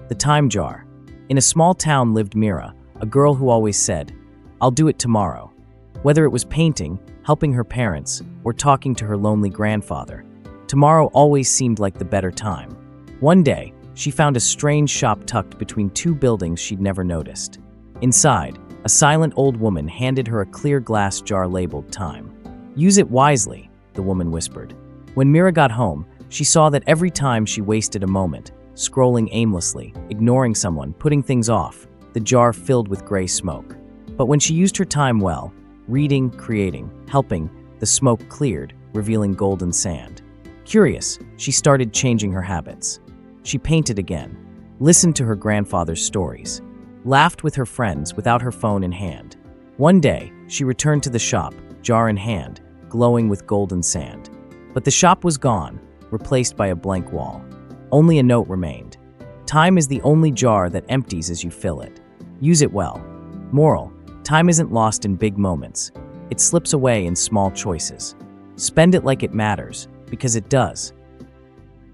The time jar. In a small town lived Mira, a girl who always said, "I'll do it tomorrow." Whether it was painting, helping her parents, or talking to her lonely grandfather, tomorrow always seemed like the better time. One day, she found a strange shop tucked between two buildings she'd never noticed. Inside, a silent old woman handed her a clear glass jar labeled time. "Use it wisely," the woman whispered. When Mira got home, she saw that every time she wasted a moment, scrolling aimlessly, ignoring someone, putting things off, the jar filled with gray smoke. But when she used her time well, reading, creating, helping, the smoke cleared, revealing golden sand. Curious, she started changing her habits. She painted again, listened to her grandfather's stories, laughed with her friends without her phone in hand. One day, she returned to the shop, jar in hand, glowing with golden sand. But the shop was gone, replaced by a blank wall. Only a note remained. Time is the only jar that empties as you fill it. Use it well. Moral: time isn't lost in big moments. It slips away in small choices. Spend it like it matters, because it does.